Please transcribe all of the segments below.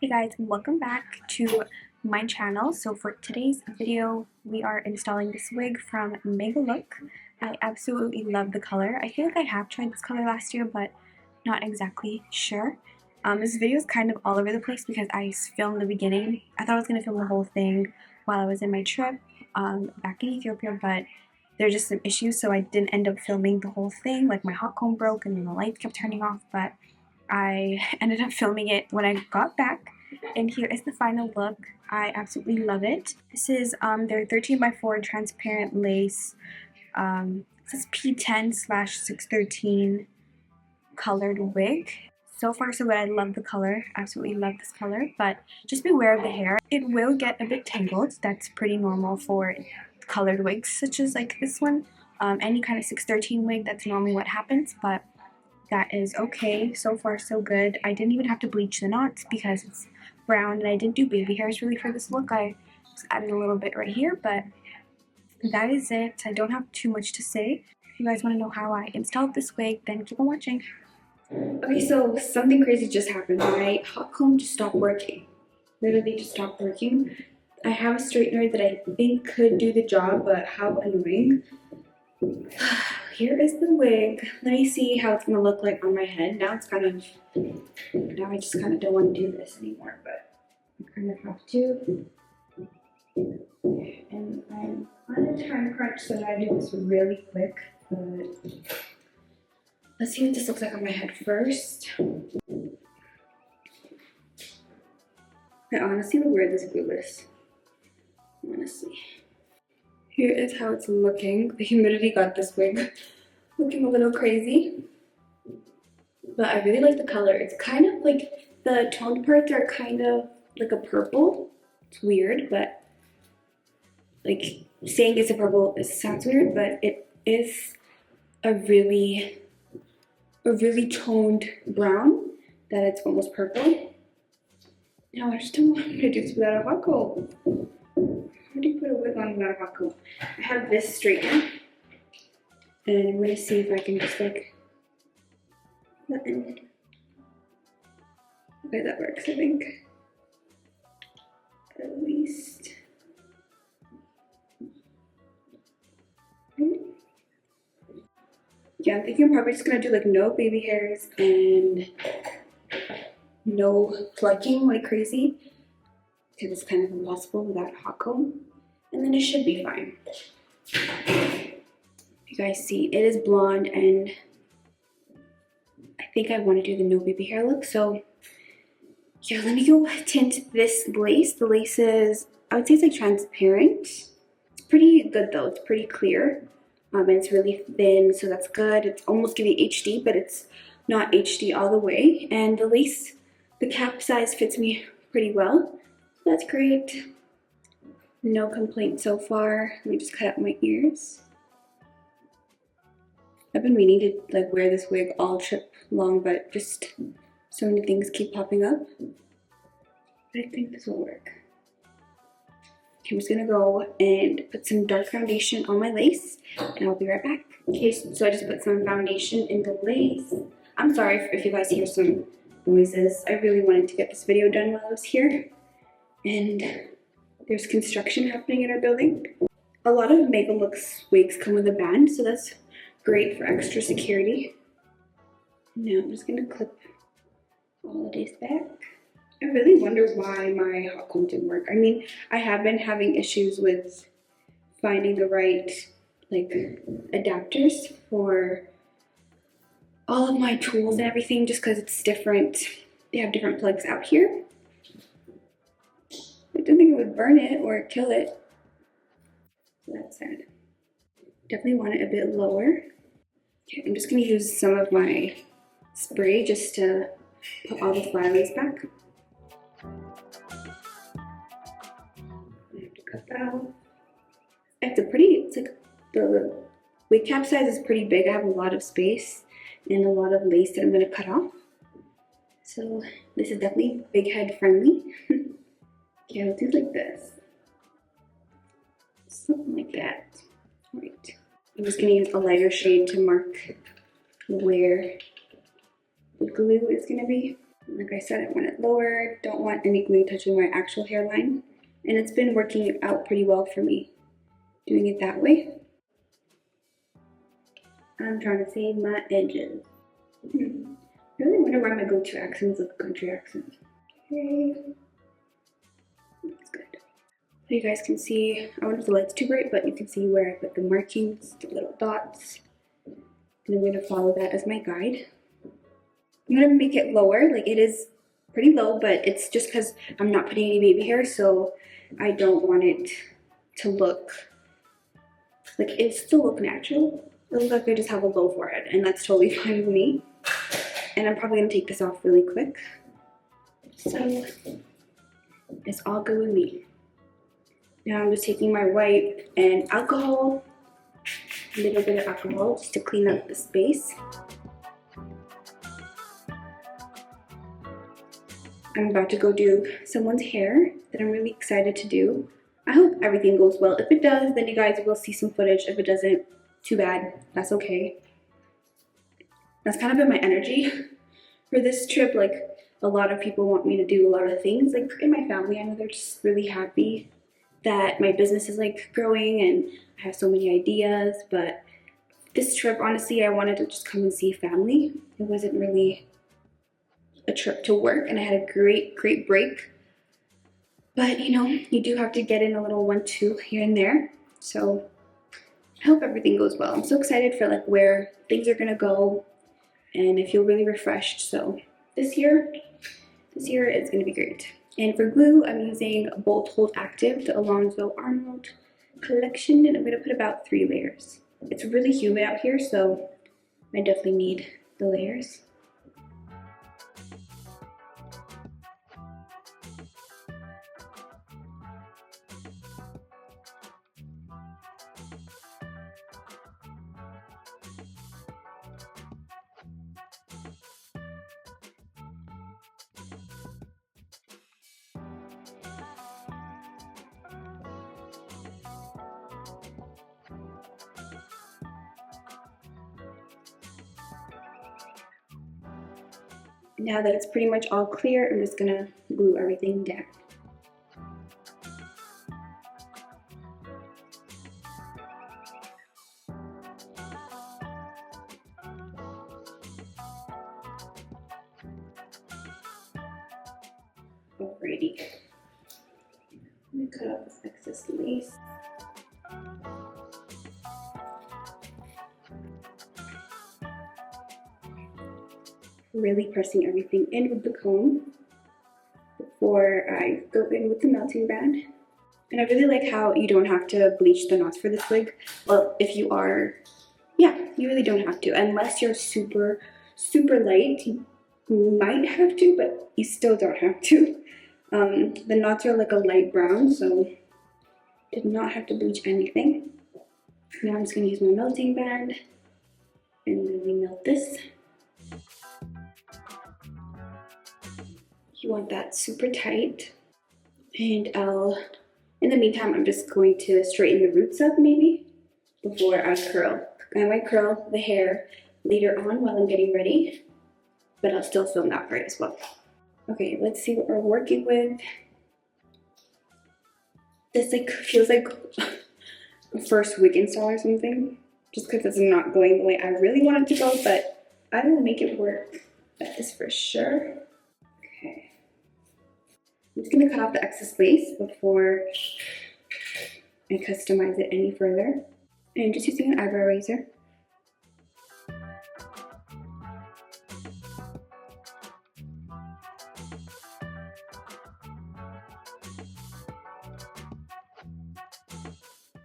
Hey guys, welcome back to my channel. So for today's video, we are installing this wig from MegaLook. I absolutely love the color. I feel like I have tried this color last year, but not exactly sure. This video is kind of all over the place because I filmed the beginning. I thought I was going to film the whole thing while I was in my trip back in Ethiopia, but there's just some issues, so I didn't end up filming the whole thing. Like my hot comb broke and then the lights kept turning off, but I ended up filming it when I got back, and here is the final look. I absolutely love it. This is their 13x4 transparent lace. It says P10/613 colored wig. So far so good. I love the color. Absolutely love this color, but just beware of the hair. It will get a bit tangled. That's pretty normal for colored wigs such as like this one. Any kind of 613 wig, that's normally what happens, but that is okay. So far so good. I didn't even have to bleach the knots because it's brown, and I didn't do baby hairs really for this look. I just added a little bit right here, but that is it. I don't have too much to say. If you guys want to know how I installed this wig, then keep on watching. Okay, so something crazy just happened. My hot comb just stopped working. Literally just stopped working. I have a straightener that I think could do the job, but how annoying. Here is the wig. Let me see how it's gonna look like on my head. Now I just kind of don't want to do this anymore, but I kind of have to. And I'm on a time crunch, so I do this really quick, but let's see what this looks like on my head first. I honestly would wear this glueless. Honestly. Here is how it's looking. The humidity got this wig looking a little crazy. But I really like the color. It's kind of like, the toned parts are kind of like a purple. It's weird, but like saying it's a purple, it sounds weird, but it is a really toned brown that it's almost purple. Now I just don't want to do this without a hot comb. How do you put a wig on without a hot comb? I have this straightener, and I'm gonna see if I can just like button. Okay, that works, I think. At least. Yeah, I'm thinking I'm probably just gonna do like no baby hairs and no plucking like crazy, because it's kind of impossible without a hot comb. And then it should be fine. You guys see, it is blonde, and I think I want to do the no baby hair look. So yeah, let me go tint this lace. The lace is, I would say it's like transparent. It's pretty good though. It's pretty clear. And it's really thin, so that's good. It's almost giving HD, but it's not HD all the way. And the lace, the cap size fits me pretty well. That's great. No complaints so far. Let me just cut out my ears. I've been meaning to like wear this wig all trip long, but just so many things keep popping up. But I think this will work. Okay, I'm just gonna go and put some dark foundation on my lace, and I'll be right back. Okay, so I just put some foundation in the lace. I'm sorry if you guys hear some noises. I really wanted to get this video done while I was here, and there's construction happening in our building. A lot of MegaLook's wigs come with a band, so that's great for extra security. Now I'm just gonna clip all of this back. I really wonder why my hot comb didn't work. I mean, I have been having issues with finding the right like adapters for all of my tools and everything, just because it's different. They have different plugs out here. I didn't think it would burn it or kill it. So that's sad. Definitely want it a bit lower. Okay, I'm just gonna use some of my spray just to put all the flyaways back. I have to cut that off. It's like the wig cap size is pretty big. I have a lot of space and a lot of lace that I'm gonna cut off. So this is definitely big head friendly. Okay, I'll do like this. Something like that. All right. I'm just gonna use a lighter shade to mark where the glue is gonna be. Like I said, I want it lower, don't want any glue touching my actual hairline. And it's been working out pretty well for me, doing it that way. I'm trying to save my edges. I really wonder why my go-to accent is a country accent. Okay. That's good. So you guys can see, I wonder if the light's too bright, but you can see where I put the markings, the little dots. And I'm going to follow that as my guide. I'm going to make it lower, like it is pretty low, but it's just because I'm not putting any baby hair, so I don't want it to look, like it still look natural. It looks like I just have a low forehead, and that's totally fine with me. And I'm probably going to take this off really quick. So it's all good with me. Now I'm just taking my wipe and alcohol, a little bit of alcohol just to clean up the space. I'm about to go do someone's hair that I'm really excited to do. I hope everything goes well. If it does, then you guys will see some footage. If it doesn't, too bad. That's okay. That's kind of been my energy for this trip. Like, a lot of people want me to do a lot of things. Like, in my family, I know they're just really happy that my business is like growing and I have so many ideas. But this trip, honestly, I wanted to just come and see family. It wasn't really a trip to work, and I had a great break. But you know, you do have to get in a little 1-2 here and there. So I hope everything goes well. I'm so excited for like where things are gonna go, and I feel really refreshed. So this year is gonna be great. And for glue, I'm using Bolt Hold Active, the Alonzo Arnold collection, and I'm gonna put about 3 layers. It's really humid out here, so I definitely need the layers. Now that it's pretty much all clear, I'm just gonna glue everything down. Alrighty. Let me cut off this excess lace. Really pressing everything in with the comb before I go in with the melting band. And I really like how you don't have to bleach the knots for this wig. Well, if you are, yeah, you really don't have to. Unless you're super light, you might have to, but you still don't have to. The knots are like a light brown, so did not have to bleach anything. Now I'm just gonna use my melting band and really melt this. You want that super tight. And in the meantime, I'm just going to straighten the roots up maybe before I curl. I might curl the hair later on while I'm getting ready, but I'll still film that part as well. Okay, let's see what we're working with. This like feels like a first wig install or something, just because it's not going the way I really want it to go, but I will make it work. That is for sure. Okay. I'm just gonna cut off the excess lace before I customize it any further. And I'm just using an eyebrow razor.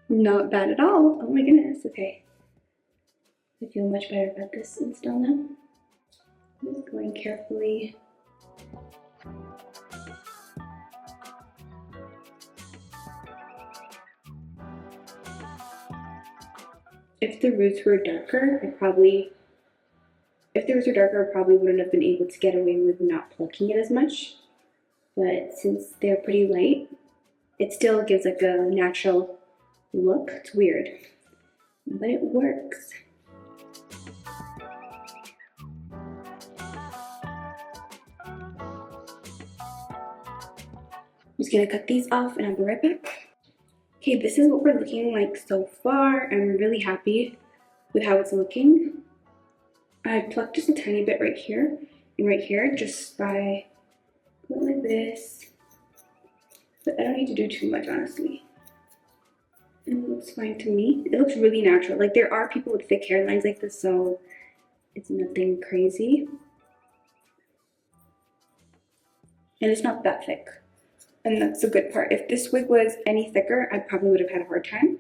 Not bad at all. Oh my goodness. Okay. I feel much better about this install now. I'm just going carefully. If the roots were darker, I probably wouldn't have been able to get away with not plucking it as much. But since they're pretty light, it still gives like a natural look. It's weird, but it works. just gonna cut these off and I'll be right back. Okay, this is what we're looking like so far. I'm really happy with how it's looking. I plucked just a tiny bit right here and right here just by going like this. But I don't need to do too much, honestly. And it looks fine to me. It looks really natural. Like, there are people with thick hairlines like this, so it's nothing crazy. And it's not that thick. And that's the good part. If this wig was any thicker, I probably would have had a hard time.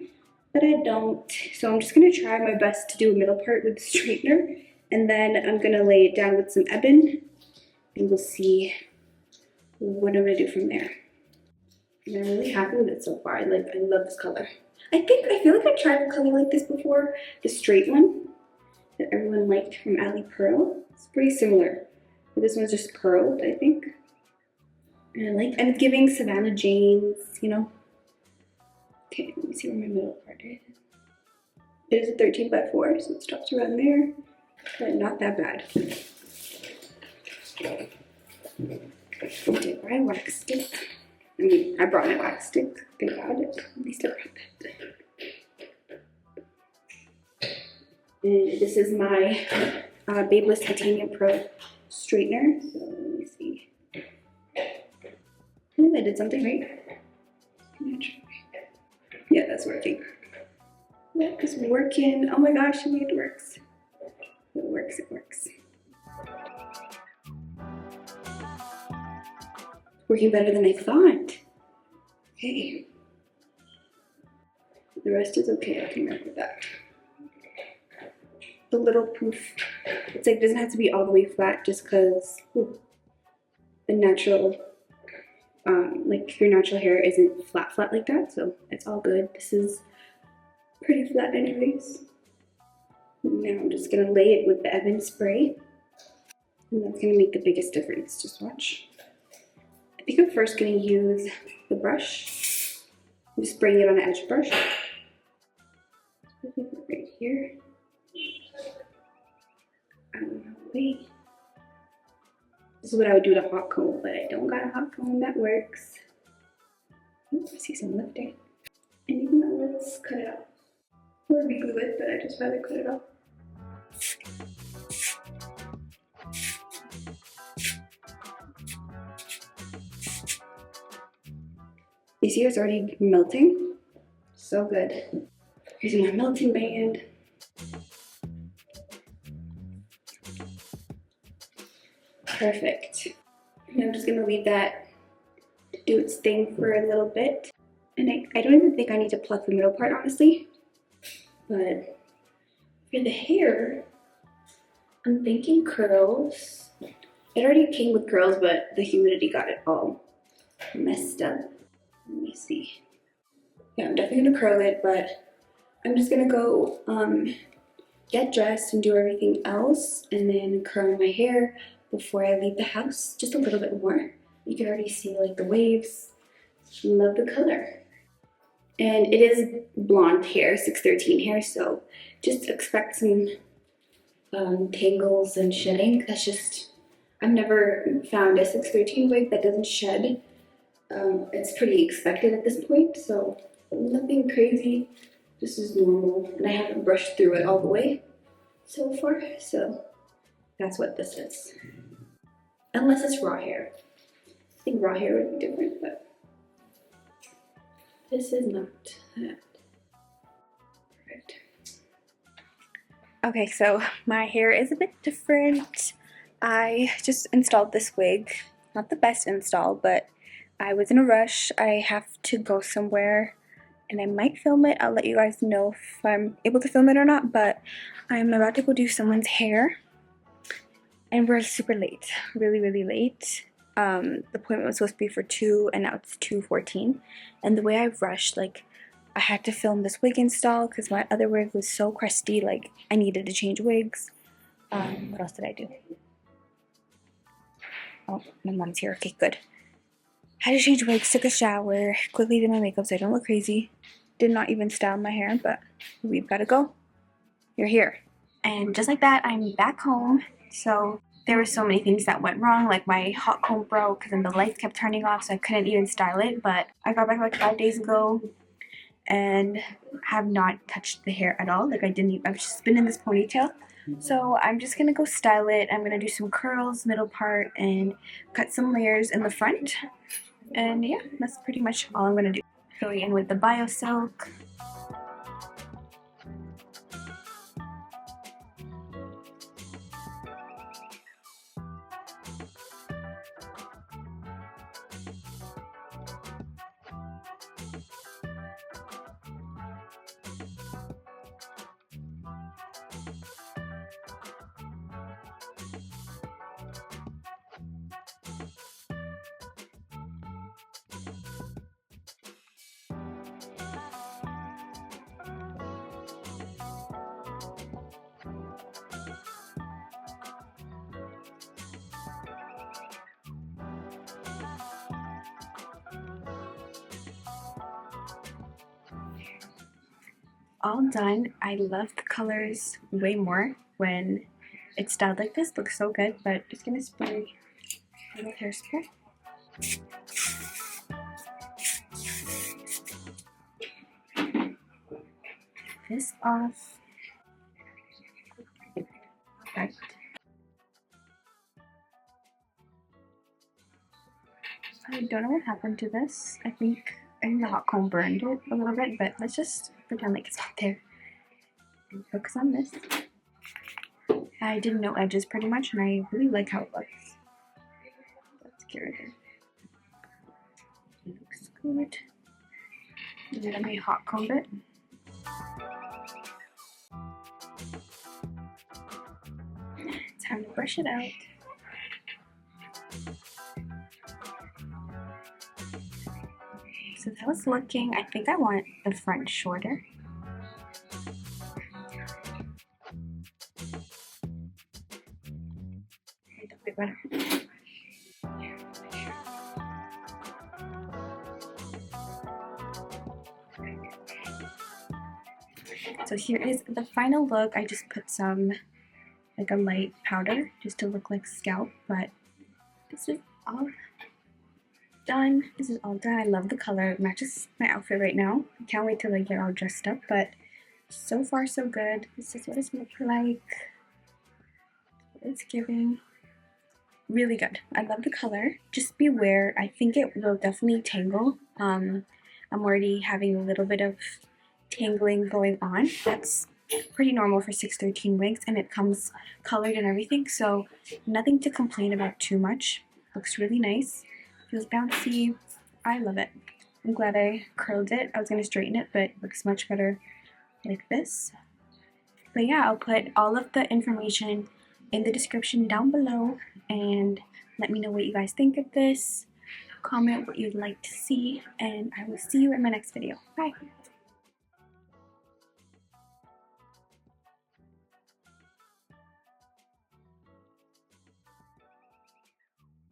But I don't. So I'm just going to try my best to do a middle part with the straightener. And then I'm going to lay it down with some ebon. And we'll see what I'm going to do from there. And I'm really happy with it so far. I love this color. I feel like I tried a color like this before. The straight one that everyone liked from Ali Pearl. It's pretty similar. But this one's just curled, I think. And it's giving Savannah James, you know. Okay, let me see where my middle part is. It is a 13x4, so it stops around there, but not that bad. Did I wax stick? I mean, I brought my wax stick. Thank God, at least I brought that. And this is my Babyliss Titanium Pro straightener. So let me see. I think I did something right. Yeah, that's working. That is working. Oh my gosh, it works. It works, it works. Working better than I thought. Okay. The rest is okay, I can work with that. The little poof. It's like, it doesn't have to be all the way flat just because the natural like your natural hair isn't flat like that, so it's all good. This is pretty flat anyways. Now I'm just gonna lay it with the ebon spray, and that's gonna make the biggest difference. Just watch. I think I'm first gonna use the brush. I'm just spraying it on the edge brush. Right here. Wait. This is what I would do to hot comb, but I don't got a hot comb that works. Oops, I see some lifting. And even though, let's cut it off. Or reglue it, but I just rather cut it off. You see it's already melting? So good. Here's my melting band. Perfect. And I'm just gonna leave that to do its thing for a little bit. And I don't even think I need to pluck the middle part, honestly. But for the hair, I'm thinking curls. It already came with curls, but the humidity got it all messed up. Let me see. Yeah, I'm definitely gonna curl it, but I'm just gonna go get dressed and do everything else, and then curl my hair before I leave the house, just a little bit more. You can already see like the waves. Love the color. And it is blonde hair, 613 hair, so just expect some tangles and shedding. That's just, I've never found a 613 wig that doesn't shed. It's pretty expected at this point, so nothing crazy. This is normal, and I haven't brushed through it all the way so far, so that's what this is. Unless it's raw hair. I think raw hair would be different, but this is not that. Perfect. Okay, so my hair is a bit different. I just installed this wig. Not the best install, but I was in a rush. I have to go somewhere, and I might film it. I'll let you guys know if I'm able to film it or not, but I'm about to go do someone's hair. And we're super late, really late. The appointment was supposed to be for 2, and now it's 2:14. And the way I rushed, like, I had to film this wig install because my other wig was so crusty, like, I needed to change wigs. What else did I do? Oh, my mom's here. Okay, good. Had to change wigs, took a shower, quickly did my makeup so I don't look crazy. Did not even style my hair, but we've got to go. You're here. And just like that, I'm back home. So there were so many things that went wrong, like my hot comb broke and then the lights kept turning off, so I couldn't even style it. But I got back like 5 days ago and have not touched the hair at all. Like I've just been in this ponytail. So I'm just gonna go style it. I'm gonna do some curls, middle part, and cut some layers in the front. And yeah, that's pretty much all I'm gonna do. Going in with the Bio Silk. All done. I love the colors way more when it's styled like this. Looks so good, but just gonna spray a little hairspray. This off. Perfect. I don't know what happened to this. I think the hot comb burned it a little bit, but let's just pretend like it's not there and focus on this. I did no edges pretty much, and I really like how it looks. Let's get rid of it. It looks good. And then I'm going to hot comb it. Time to brush it out. So that was looking, I think I want the front shorter. So here is the final look. I just put some, like a light powder just to look like scalp, but this is all done. This is all done. I love the color. It matches my outfit right now. I can't wait till I get all dressed up, but so far so good. This is what it's look like. It's giving. Really good. I love the color. Just beware. I think it will definitely tangle. I'm already having a little bit of tangling going on. That's pretty normal for 613 wigs, and it comes colored and everything, so nothing to complain about too much. Looks really nice. Feels bouncy. I love it. I'm glad I curled it. I was going to straighten it, but it looks much better like this. But yeah, I'll put all of the information in the description down below, and let me know what you guys think of this. Comment what you'd like to see, and I will see you in my next video. Bye!